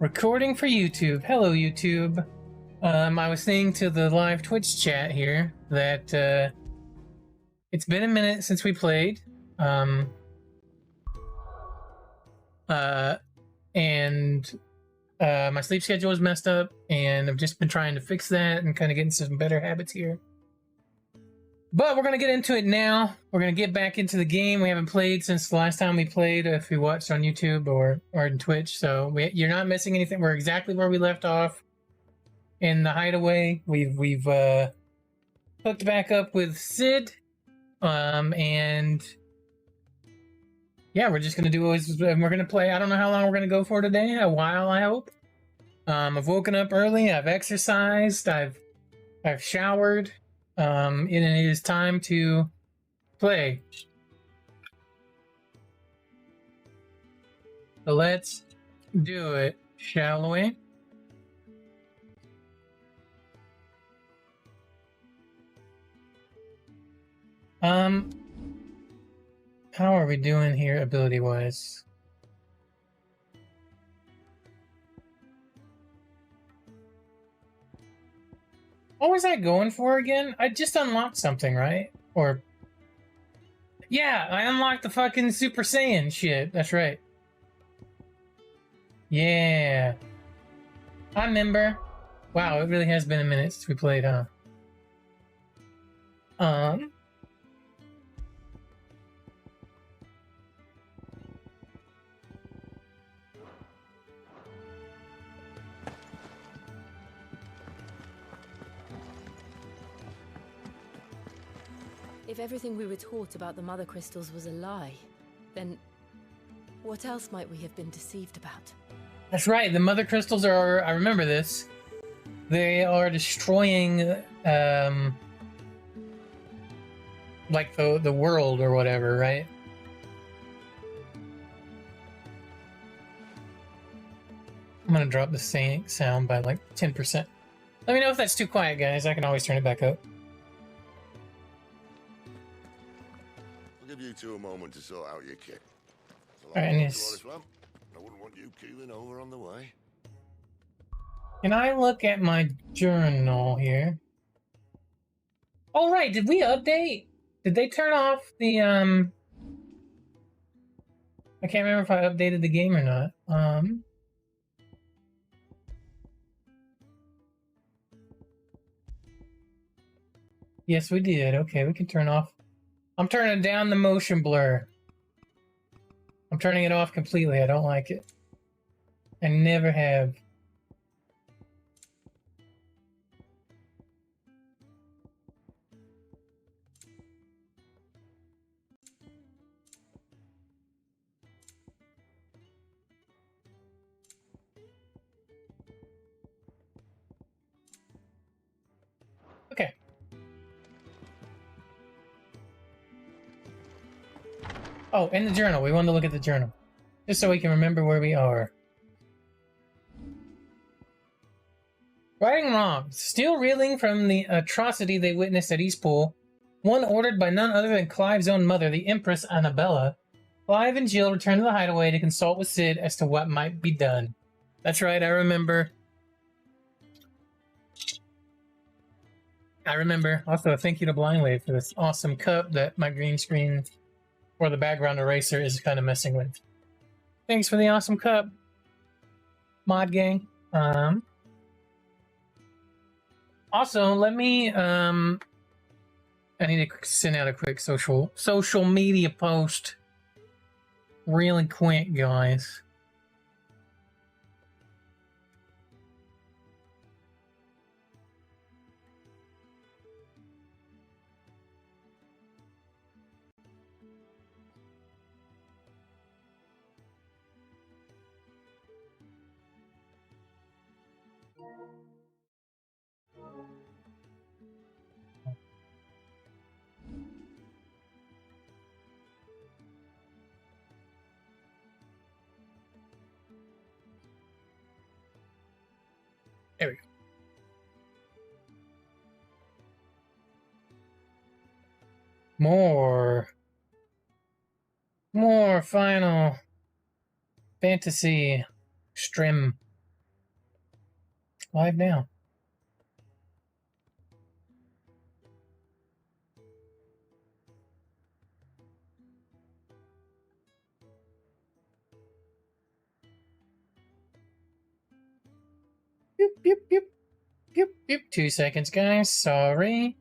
Recording for YouTube. Hello, YouTube. I was saying to the live Twitch chat here that it's been a minute since we played. And my sleep schedule is messed up, and I've just been trying to fix that and kind of getting some better habits here. But we're going to get into it now. We're going to get back into the game. We haven't played since the last time we played, if we watched on YouTube or on Twitch. So you're not missing anything. We're exactly where we left off in the hideaway. We've hooked back up with Sid. And yeah, we're just going to do as we're going to play. I don't know how long we're going to go for today. A while, I hope. I've woken up early. I've exercised. I've showered. And it is time to play. So let's do it, shall we? How are we doing here ability-wise? What was I going for again? I just unlocked something, right? Or... yeah, I unlocked the fucking Super Saiyan shit. That's right. Yeah. I remember. Wow, it really has been a minute since we played, huh? If everything we were taught about the Mother Crystals was a lie, then what else might we have been deceived about? That's right, the Mother Crystals are, I remember this, they are destroying, like the world or whatever, right? I'm gonna drop the sound by like 10%. Let me know if that's too quiet, guys. I can always turn it back up. I'll give you two a moment to sort out your kit. Alright, I wouldn't want you keeling over on the way. Can I look at my journal here? Oh, right, did we update? Did they turn off the, I can't remember if I updated the game or not. Yes, we did. Okay, we can turn off. I'm turning down the motion blur. I'm turning it off completely. I don't like it. I never have. Okay. Oh, in the journal. We wanted to look at the journal. Just so we can remember where we are. Righting wrongs. Still reeling from the atrocity they witnessed at Eastpool, one ordered by none other than Clive's own mother, the Empress Annabella, Clive and Jill returned to the hideaway to consult with Sid as to what might be done. That's right, I remember. Also, thank you to Blindwave for this awesome cup that my green screen or the background eraser is kind of messing with. Thanks for the awesome cup, Mod Gang. Also, let me, I need to send out a quick social media post really quick, guys. There we go. More Final Fantasy stream Live now. Beep, beep, beep. Beep, beep. 2 seconds, guys. Sorry.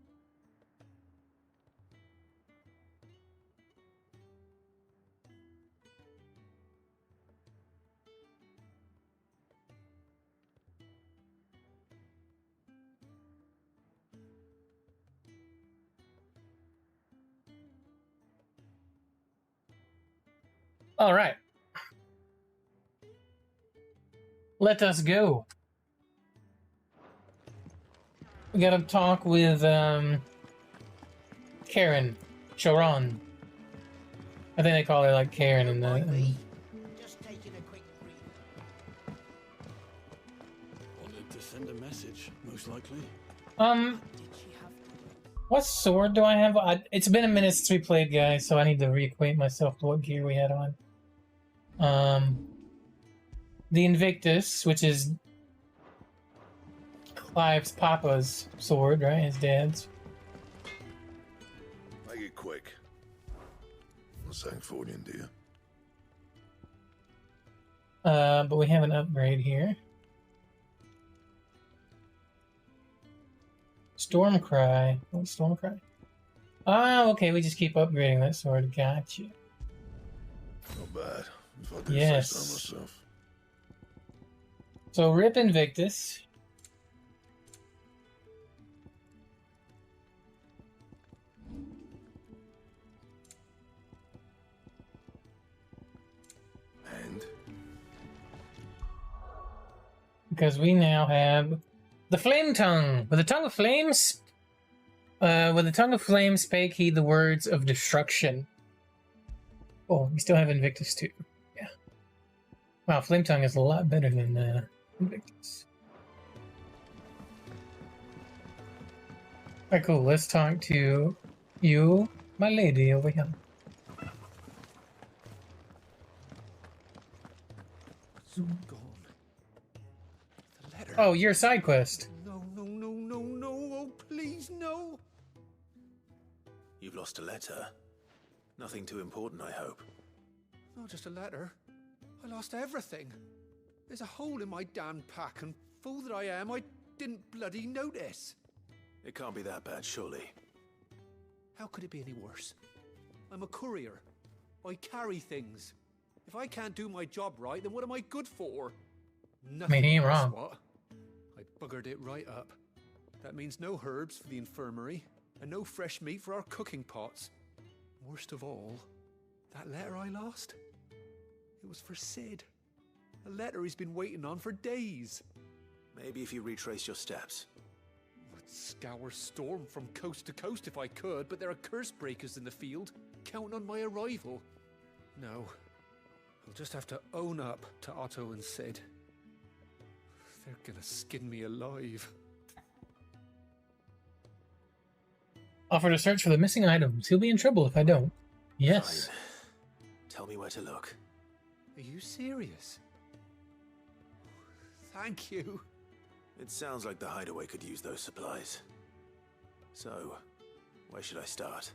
All right. Let us go. We gotta talk with Karen. Sharon. I think they call her like Karen in the. Just taking a quick breather. Wanted to send a message, most likely. Did she have What sword do I have? It's been a minute since we played, guys, so I need to reacquaint myself to what gear we had on. The Invictus, which is Clive's papa's sword, right? His dad's. Make it quick. Not Sancfordian, do you? But we have an upgrade here. Stormcry. What's Stormcry? Ah, okay, we just keep upgrading that sword. Gotcha. Not bad. If I do Yes. say so myself. So rip Invictus. And Because we now have the Flame Tongue. With the Tongue of Flames, with the Tongue of Flame spake he the words of destruction. Oh, we still have Invictus too. Yeah. Wow, Flame Tongue is a lot better than Invictus. Alright, cool. Let's talk to you, my lady, over here. It's all gone. The letter. Oh, your side quest. No, no, no, no, no. Oh, please, no. You've lost a letter. Nothing too important, I hope. Not just a letter. I lost everything. There's a hole in my damn pack, and fool that I am, I didn't bloody notice. It can't be that bad, surely. How could it be any worse? I'm a courier. I carry things. If I can't do my job right, then what am I good for? Nothing. he ain't worse, wrong. What? I buggered it right up. That means no herbs for the infirmary, and no fresh meat for our cooking pots. Worst of all, that letter I lost? It was for Sid. A letter he's been waiting on for days. Maybe if you retrace your steps. I'd scour Storm from coast to coast if I could, but there are curse breakers in the field, counting on my arrival. No, I'll just have to own up to Otto and Sid. They're gonna skin me alive. Offer to search for the missing items. He'll be in trouble if I don't. Yes. Fine. Tell me where to look. Are you serious? Thank you. It sounds like the hideaway could use those supplies. So, where should I start?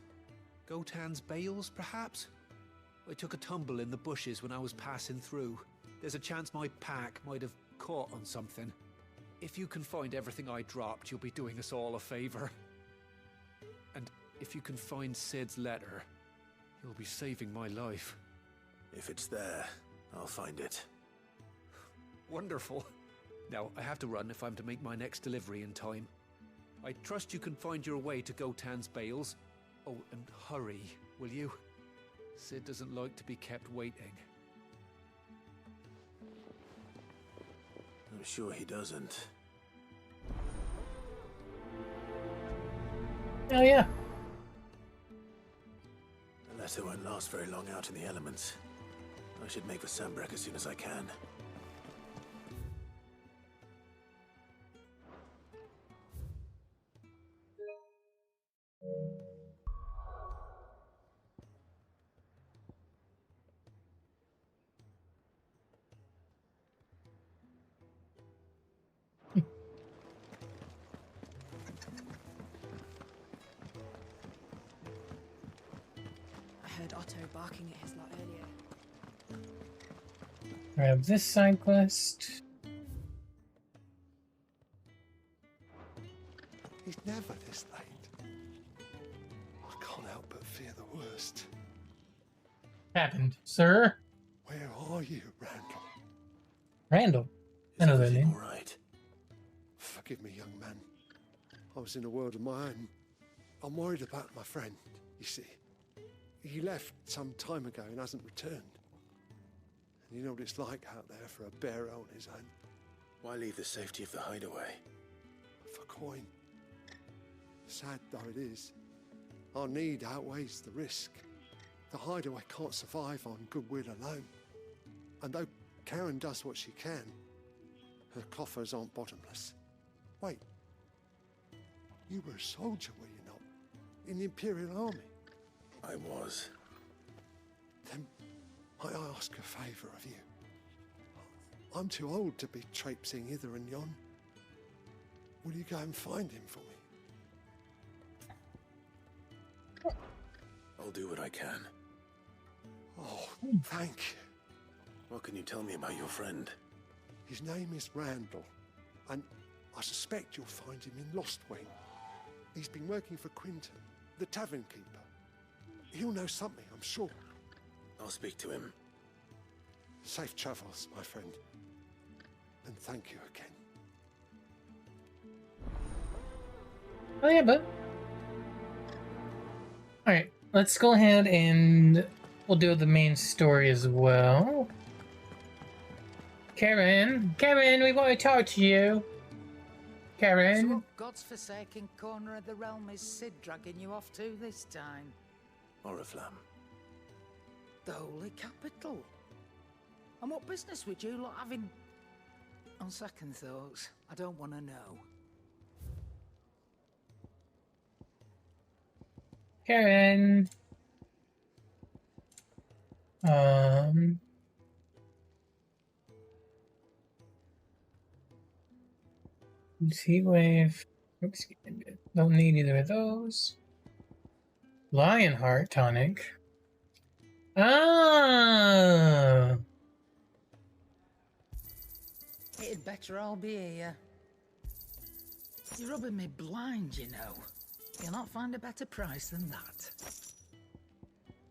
Gotan's bales, perhaps? I took a tumble in the bushes when I was passing through. There's a chance my pack might have caught on something. If you can find everything I dropped, you'll be doing us all a favor. And if you can find Sid's letter, you'll be saving my life. If it's there, I'll find it. Wonderful. Now, I have to run if I'm to make my next delivery in time. I trust you can find your way to Gotan's bales. Oh, and hurry, will you? Sid doesn't like to be kept waiting. I'm sure he doesn't. Oh yeah. The letter won't last very long out in the elements. I should make for Sambrek as soon as I can. Otto barking at his lot earlier. Grab this side quest. He's never this late. I can't help but fear the worst. Happened, sir. Where are you, Randall? Randall. I Is know that everything name. all right? Forgive me, young man. I was in a world of my own. I'm worried about my friend, you see. He left some time ago and hasn't returned. And you know what it's like out there for a bearer on his own. Why leave the safety of the hideaway? For coin. Sad though it is, our need outweighs the risk. The hideaway can't survive on goodwill alone. And though Karen does what she can, her coffers aren't bottomless. Wait, you were a soldier, were you not? In the Imperial Army? I was. Then might I ask a favour of you? I'm too old to be traipsing hither and yon. Will you go and find him for me? I'll do what I can. Oh, thank you. What can you tell me about your friend? His name is Randall, and I suspect you'll find him in Lost Wing. He's been working for Quinton, the tavern keeper. He'll know something, I'm sure. I'll speak to him. Safe travels, my friend. And thank you again. Oh yeah, but alright, let's go ahead and we'll do the main story as well. Karen, we want to talk to you. So Karen. what God's forsaken corner of the realm is Sid dragging you off to this time? Oriflamme. The Holy Capital. And what business would you lot have in... On second thoughts, I don't want to know. Karen. Heat wave. Oops, don't need either of those. Lionheart tonic. Ah. It'd better all be here. You're rubbing me blind, you know. You'll not find a better price than that.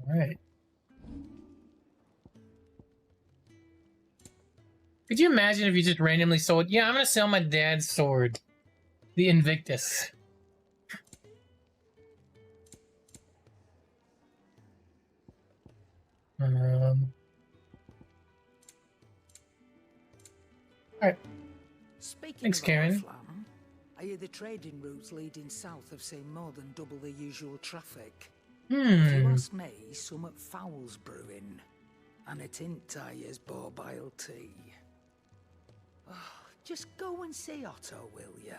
All right. Could you imagine if you just randomly sold? Yeah, I'm gonna sell my dad's sword, the Invictus. All right. Speaking Thanks, of Karen. Oriflamme, I hear the trading routes leading south have seen more than double the usual traffic. If you ask me, some foul's brewing, and it entirely is borbile tea. Oh, just go and see Otto, will you?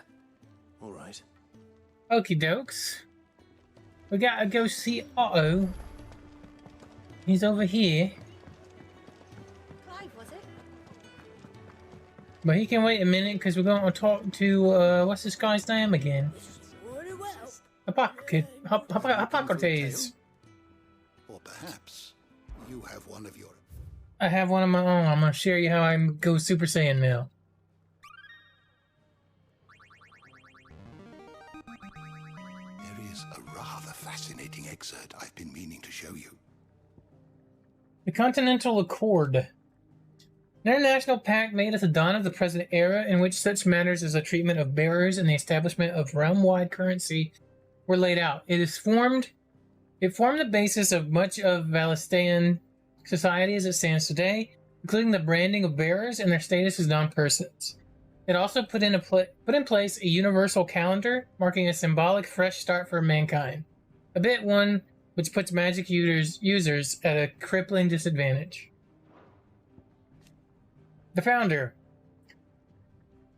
All right. Okie dokes. We gotta go see Otto. He's over here. Clive, was it? But he can wait a minute because we're going to talk to, what's this guy's name again? Very well. Hippocrates. Or perhaps you have one of your... I have one of my own. I'm going to share you how I go Super Saiyan now. There is a rather fascinating excerpt I've been meaning to show you. The Continental Accord. An international pact made at the dawn of the present era in which such matters as the treatment of bearers and the establishment of realm-wide currency were laid out. It formed the basis of much of Valistan society as it stands today, including the branding of bearers and their status as non-persons. It also put in place a universal calendar, marking a symbolic fresh start for mankind. A bit one which puts magic users at a crippling disadvantage. The founder.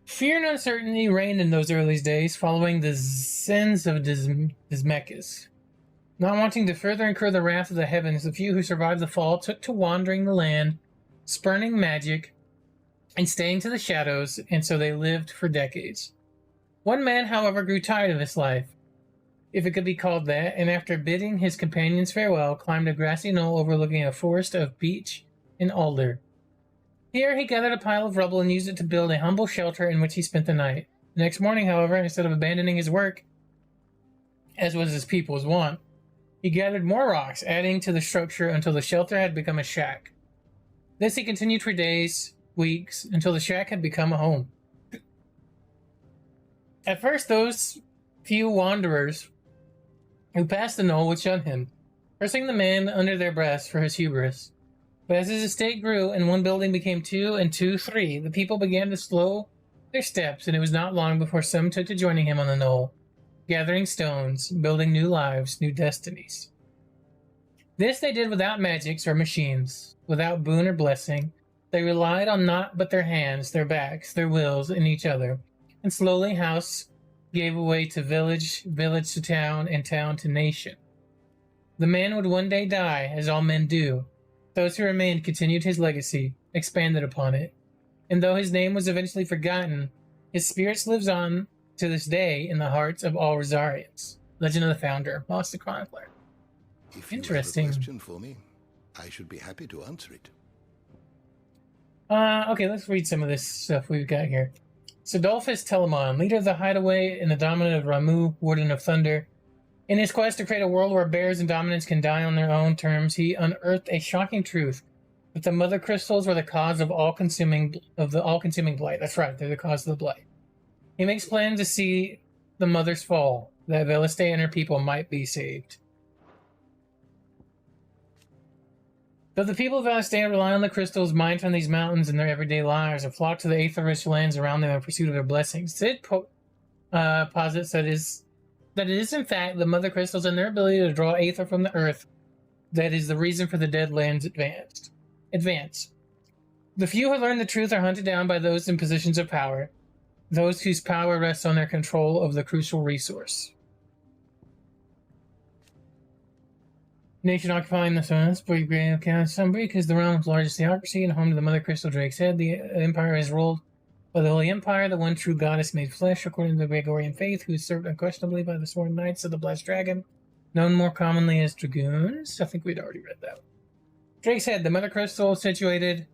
Fear and uncertainty reigned in those early days following the sins of Dismechus. Not wanting to further incur the wrath of the heavens, the few who survived the fall took to wandering the land, spurning magic, and staying to the shadows, and so they lived for decades. One man, however, grew tired of this life. if it could be called that, and after bidding his companions farewell, climbed a grassy knoll overlooking a forest of beech and alder. Here he gathered a pile of rubble and used it to build a humble shelter in which he spent the night. The next morning, however, instead of abandoning his work, as was his people's wont, he gathered more rocks, adding to the structure until the shelter had become a shack. This he continued for days, weeks, until the shack had become a home. At first, those few wanderers who passed the knoll would shun him, cursing the man under their breaths for his hubris. But as his estate grew and one building became two and two three, the people began to slow their steps, and it was not long before some took to joining him on the knoll, gathering stones, building new lives, new destinies. This they did without magics or machines, without boon or blessing. They relied on naught but their hands, their backs, their wills, and each other. And slowly house gave way to village, village to town, and town to nation. The man would one day die, as all men do. Those who remained continued his legacy, expanded upon it. And though his name was eventually forgotten, his spirit lives on to this day in the hearts of all Rosarians. Legend of the Founder, Lost the Chronicler. If you Interesting. have a question for me, I should be happy to answer it. Okay, let's read some of this stuff we've got here. Sodolphus Telamon, leader of the Hideaway and the dominant of Ramu, Warden of Thunder. In his quest to create a world where bears and dominants can die on their own terms, he unearthed a shocking truth that the mother crystals were the cause of the all-consuming blight. That's right, they're the cause of the blight. He makes plans to see the mother's fall, that Veliste and her people might be saved. Though the people of Veliste rely on the crystals mined from these mountains in their everyday lives and flock to the aether-rich lands around them in pursuit of their blessings, Sid posits that it is in fact the mother crystals and their ability to draw aether from the earth that is the reason for the dead land's advance. The few who learn the truth are hunted down by those in positions of power, those whose power rests on their control of the crucial resource. Nation occupying the Sunbury Grand County. Sunbury is the realm's largest theocracy and home to the Mother Crystal Drake's Head. The empire is ruled by the Holy Empire, the one true goddess made flesh, according to the Gregorian faith, who is served unquestionably by the Sworn Knights of the Blessed Dragon, known more commonly as Dragoons. I think we'd already read that. Drake's Head, the Mother Crystal, situated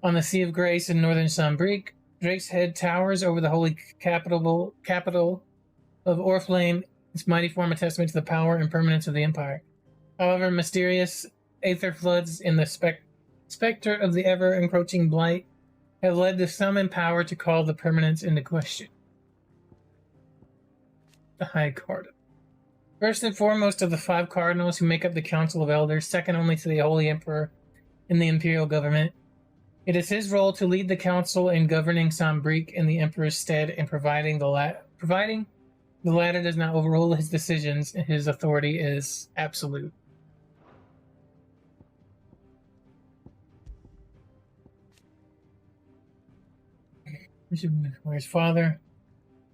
on the Sea of Grace in northern Sunbreak. Drake's Head towers over the holy capital of Oriflame. Its mighty form a testament to the power and permanence of the Empire. However, mysterious aether floods in the specter of the ever-encroaching blight have led to some in power to call the permanence into question. The High Cardinal. First and foremost of the 5 cardinals who make up the Council of Elders, second only to the Holy Emperor in the Imperial Government, it is his role to lead the Council in governing Sombrique in the Emperor's stead and providing the latter does not overrule his decisions, his authority is absolute. Where his father.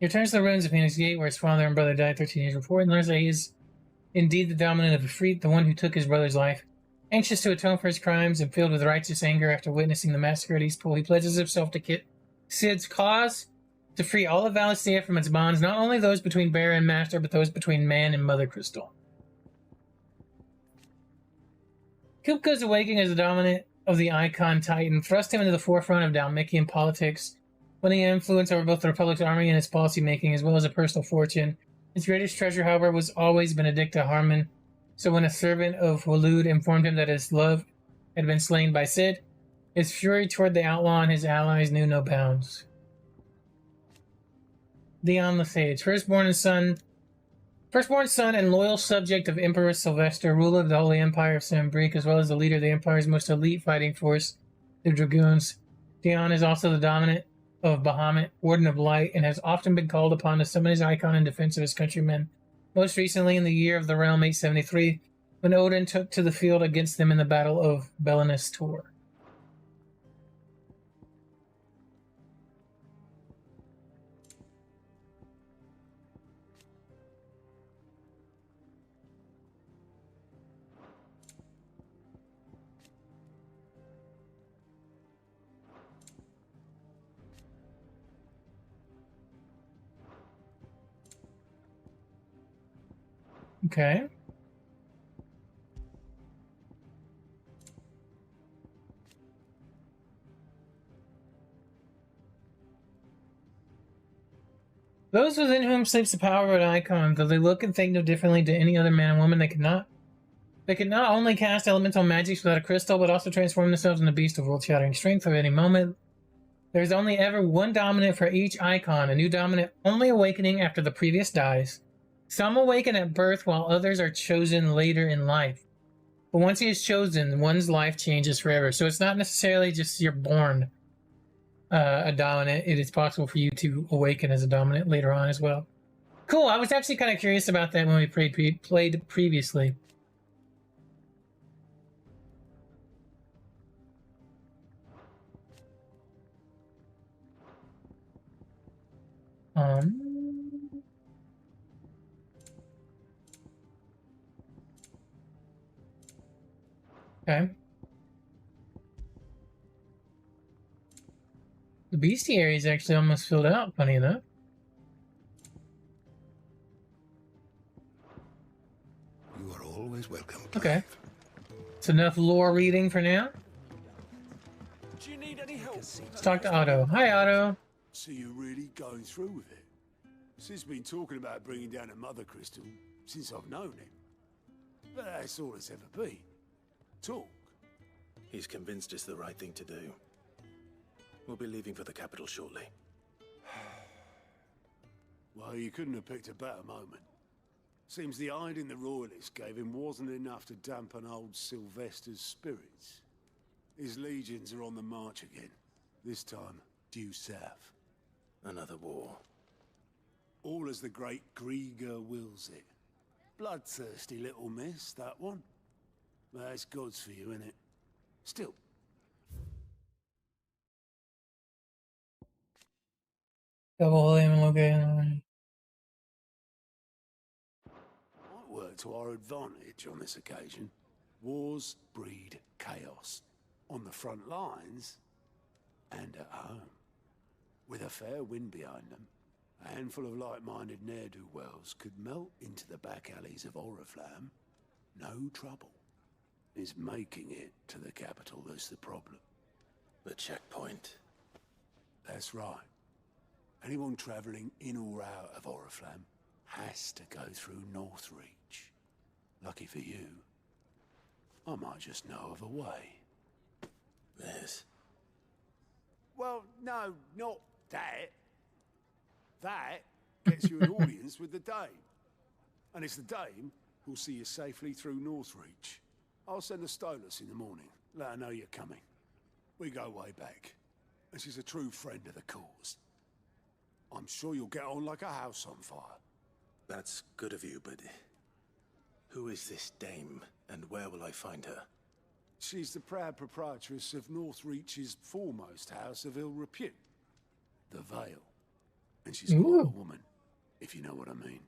He returns to the ruins of Phoenix Gate, where his father and brother died 13 years before, and learns that he is indeed the dominant of Ifrit, the one who took his brother's life. Anxious to atone for his crimes and filled with righteous anger after witnessing the massacre at Eastpool, he pledges himself to Sid's cause to free all of Valisthea from its bonds, not only those between bear and master, but those between man and Mother Crystal. Kupka's awakening as the dominant of the Icon Titan thrust him into the forefront of Dalmatian politics, winning influence over both the Republic's army and its policy-making, as well as a personal fortune. His greatest treasure, however, was always Benedicta Harmon, so when a servant of Walud informed him that his love had been slain by Sid, his fury toward the outlaw and his allies knew no bounds. Dion the Sage, firstborn son and loyal subject of Emperor Sylvester, ruler of the Holy Empire of Sambrique, as well as the leader of the Empire's most elite fighting force, the Dragoons. Dion is also the dominant of Bahamut, Warden of Light, and has often been called upon to summon his icon in defense of his countrymen, most recently in the year of the realm 873, when Odin took to the field against them in the Battle of Belinus Tor. Okay. Those within whom sleeps the power of an icon, though they look and think no differently to any other man and woman, they can not only cast elemental magics without a crystal, but also transform themselves into beasts of world-shattering strength at any moment. There's only ever one dominant for each icon, a new dominant only awakening after the previous dies. Some awaken at birth, while others are chosen later in life. But once he is chosen, one's life changes forever. So it's not necessarily just you're born a dominant. It is possible for you to awaken as a dominant later on as well. Cool. I was actually kind of curious about that when we played previously. Okay. The bestiary is actually almost filled out, funny enough. You are always welcome. Okay. It's enough lore reading for now. Do you need any help? Let's talk to Otto. Hi, Otto. So you're really going through with it? Sid's been talking about bringing down a mother crystal since I've known him. But that's all it's ever been. Talk. He's convinced it's the right thing to do. We'll be leaving for the capital shortly. Well, you couldn't have picked a better moment. Seems the hiding the royalists gave him wasn't enough to dampen old Sylvester's spirits. His legions are on the march again. This time, due south. Another war. All as the great Grieger wills it. Bloodthirsty little miss, that one. That's God's for you, innit? Still. Double aim located. Might work to our advantage on this occasion. Wars breed chaos. On the front lines and at home. With a fair wind behind them, a handful of like-minded ne'er-do-wells could melt into the back alleys of Oriflamme. No trouble. It's making it to the capital that's the problem. The checkpoint. That's right. Anyone travelling in or out of Oriflamme has to go through Northreach. Lucky for you, I might just know of a way. Yes. Well, no, not that. That gets you an audience with the Dame. And it's the Dame who'll see you safely through Northreach. I'll send a Stolas in the morning. Let her know you're coming. We go way back. And she's a true friend of the cause. I'm sure you'll get on like a house on fire. That's good of you, but who is this dame, and where will I find her? She's the proud proprietress of Northreach's foremost house of ill repute, the Vale. And she's quite a woman, if you know what I mean.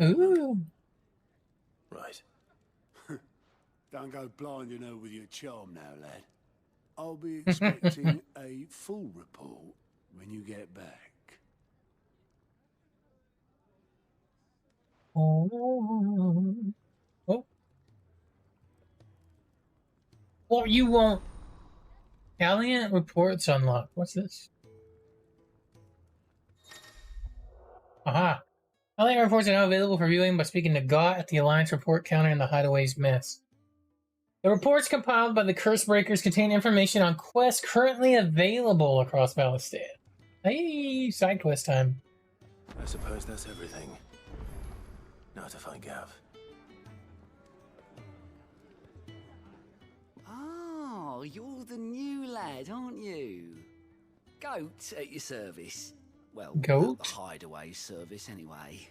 Ooh. Right. Don't go blinding her with your charm now, lad. I'll be expecting a full report when you get back. Oh. Well, you won't. Alliant reports unlocked. What's this? Aha. Alliant reports are now available for viewing by speaking to Gott at the Alliance report counter in the Hideaway's mess. The reports compiled by the Curse Breakers contain information on quests currently available across Valistan. Hey, side quest time. I suppose that's everything. Now to find Gav. Oh, you're the new lad, aren't you? Goat at your service. Well, Goat? the Hideaway service, anyway.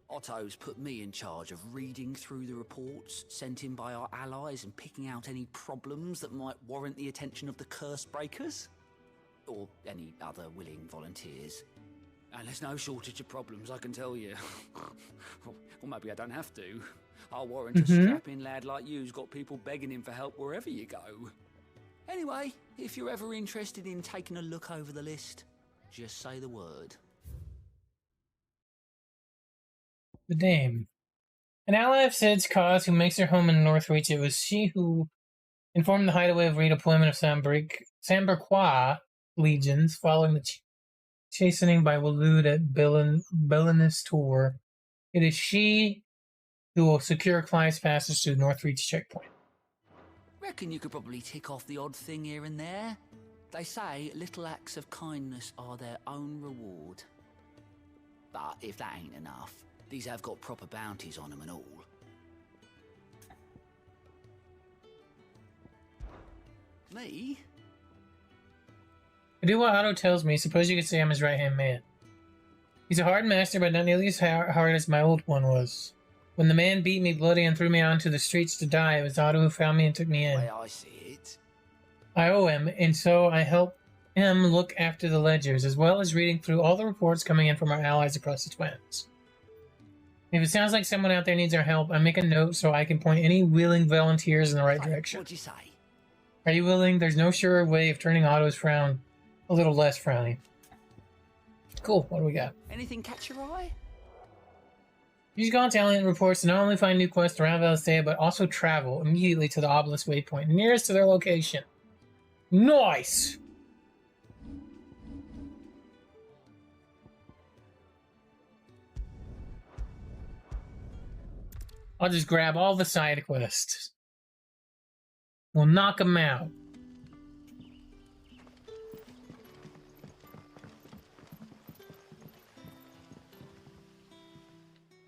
Otto's put me in charge of reading through the reports sent in by our allies and picking out any problems that might warrant the attention of the Curse Breakers. Or any other willing volunteers. And there's no shortage of problems, I can tell you. Or maybe I don't have to. Our warrant a strapping lad like you's got people begging him for help wherever you go. Anyway, if you're ever interested in taking a look over the list, just say the word. The Dame. An ally of Sid's cause who makes her home in Northreach. It was she who informed the hideaway of redeployment of Samberquois legions following the chastening by Waloed at Belinus Tor. It is she who will secure Clive's passage to the Northreach checkpoint. Reckon you could probably tick off the odd thing here and there. They say little acts of kindness are their own reward. But if that ain't enough, these have got proper bounties on them and all. Me? I do what Otto tells me. Suppose you could say I'm his right-hand man. He's a hard master, but not nearly as hard as my old one was. When the man beat me bloody and threw me onto the streets to die, it was Otto who found me and took me in. Way I see it. I owe him, and so I help him look after the ledgers, as well as reading through all the reports coming in from our allies across the Twins. If it sounds like someone out there needs our help, I make a note so I can point any willing volunteers in the right direction. What'd you say? Are you willing? There's no surer way of turning Otto's frown a little less frowny. Cool, what do we got? Anything catch your eye? Use Gauntalion reports to not only find new quests around Valisthea, but also travel immediately to the obelisk waypoint nearest to their location. Nice! I'll just grab all the side quests. We'll knock them out.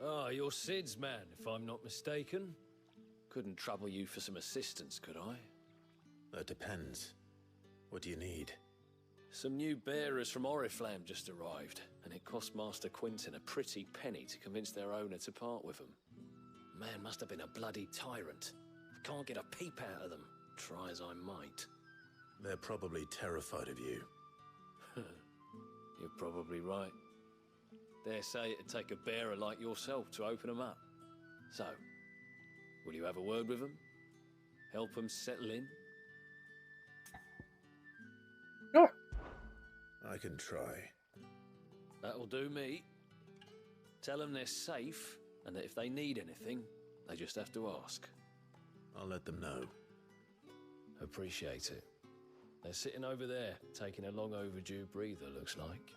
Ah, you're Sid's man, if I'm not mistaken. Couldn't trouble you for some assistance, could I? That depends. What do you need? Some new bearers from Oriflamme just arrived, and it cost Master Quinton a pretty penny to convince their owner to part with them. Man must have been a bloody tyrant. I can't get a peep out of them, try as I might. They're probably terrified of you. You're probably right. Dare say it'd take a bearer like yourself to open them up. So, will you have a word with them? Help them settle in? Sure. I can try. That'll do me. Tell them they're safe, and that if they need anything, they just have to ask. I'll let them know. Appreciate it. They're sitting over there, taking a long overdue breather, looks like.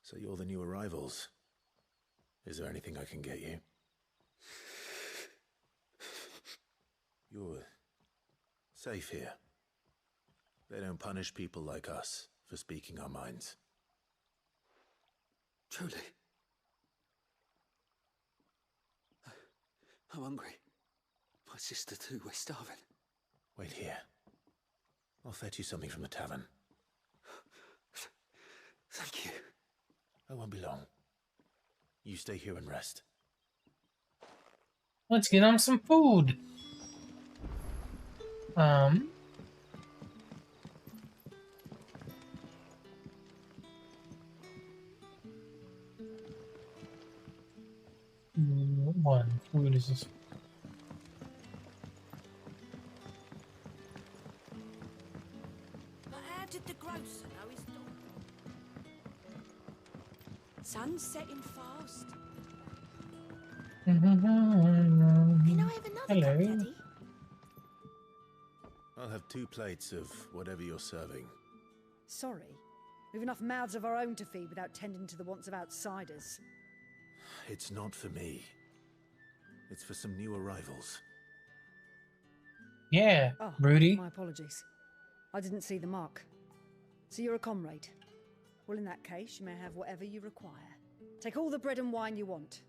So you're the new arrivals. Is there anything I can get you? You're safe here. They don't punish people like us for speaking our minds. Truly. I'm hungry. My sister too, we're starving. Wait here. I'll fetch you something from the tavern. Thank you. I won't be long. You stay here and rest. Let's get on some food. One. Food is this? But how did the grocer know his dog? Sun's setting fast. Can I have another Hello. cup, Daddy? I'll have 2 plates of whatever you're serving. Sorry. We've enough mouths of our own to feed without tending to the wants of outsiders. It's not for me. It's for some new arrivals. Yeah, Oh, Rudy. my apologies. I didn't see the mark. So you're a comrade. Well, in that case, you may have whatever you require. Take all the bread and wine you want.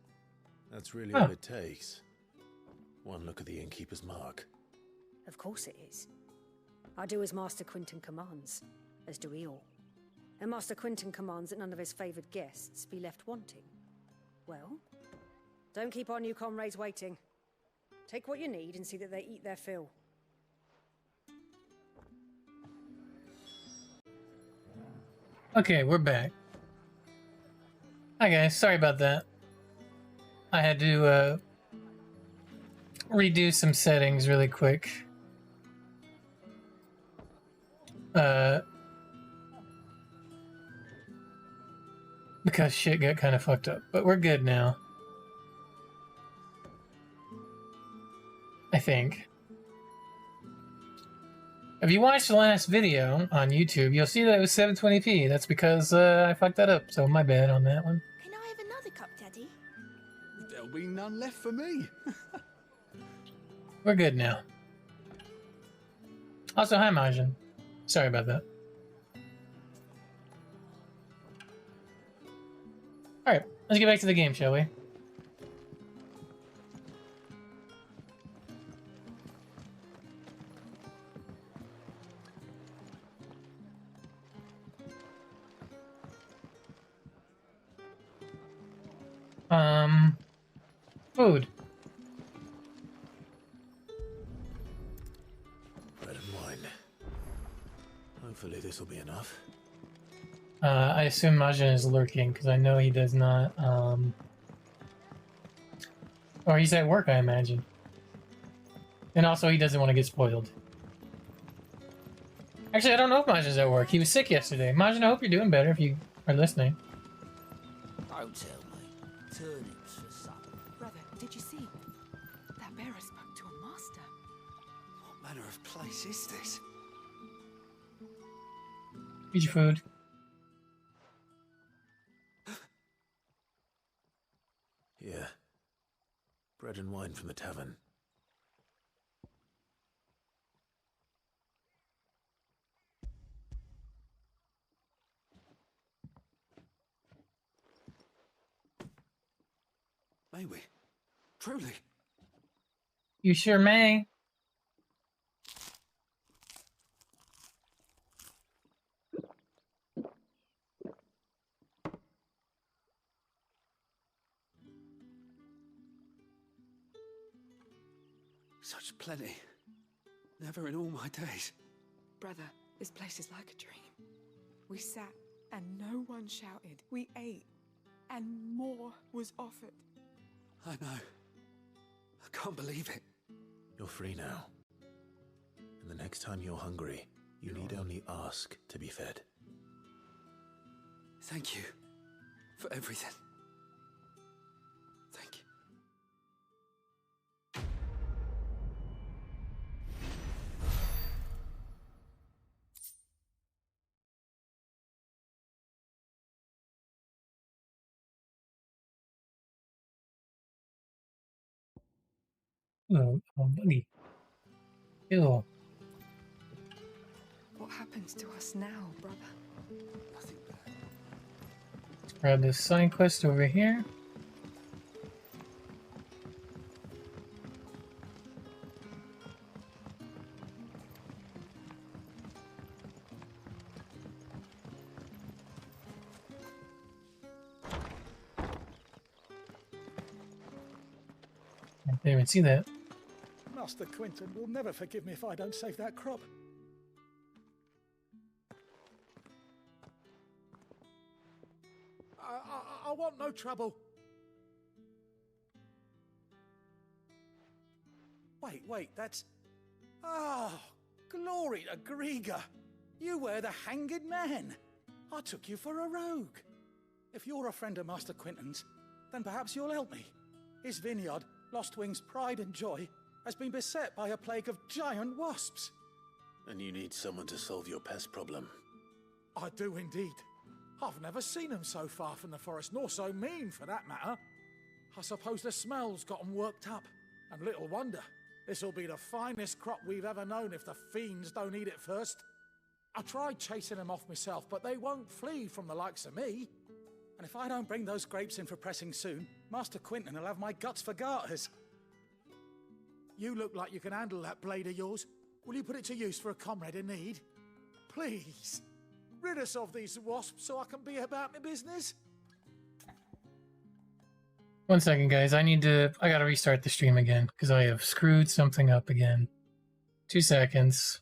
That's really all it takes. One look at the innkeeper's mark. Of course it is. I do as Master Quinton commands, as do we all. And Master Quinton commands that none of his favoured guests be left wanting. Well, don't keep our new comrades waiting. Take what you need and see that they eat their fill. Okay, we're back. Hi guys, sorry about that. I had to redo some settings really quick. Because shit got kind of fucked up, but we're good now. I think. If you watched the last video on YouTube, you'll see that it was 720p. That's because I fucked that up, so my bad on that one. Can I have another cup, Daddy? There'll be none left for me. We're good now. Also, hi Majin. Sorry about that. Alright, let's get back to the game, shall we? Food. Bread and wine. Hopefully this will be enough. I assume Majin is lurking, because I know he does not, or he's at work, I imagine. And also, he doesn't want to get spoiled. Actually, I don't know if Majin's at work. He was sick yesterday. Majin, I hope you're doing better if you are listening. Don't tell me. Turnips for supper. Brother, did you see? That bearer spoke to a master. What manner of place is this? Eat your food. Here. Bread and wine from the tavern. May we? Truly? You sure may. Such plenty. Never in all my days. Brother, this place is like a dream. We sat and no one shouted. We ate and more was offered. I know. I can't believe it. You're free now. And the next time you're hungry, you need only ask to be fed. Thank you for everything. Thank you. Oh, buddy. Ew. What happens to us now, brother? Nothing bad. Let's grab this side quest over here. I didn't even see that. Master Quinton will never forgive me if I don't save that crop. I want no trouble. Wait, that's... Oh, glory to Grieger. You were the hanged man. I took you for a rogue. If you're a friend of Master Quinton's, then perhaps you'll help me. His vineyard, Lostwing's pride and joy, has been beset by a plague of giant wasps. And you need someone to solve your pest problem. I do indeed. I've never seen them so far from the forest, nor so mean for that matter. I suppose the smell's got them worked up, and little wonder. This'll be the finest crop we've ever known if the fiends don't eat it first. I tried chasing them off myself, but they won't flee from the likes of me. And if I don't bring those grapes in for pressing soon, Master Quinton will have my guts for garters. You look like you can handle that blade of yours. Will you put it to use for a comrade in need? Please, rid us of these wasps so I can be about my business. 1 second, guys. I gotta restart the stream again because I have screwed something up again. 2 seconds.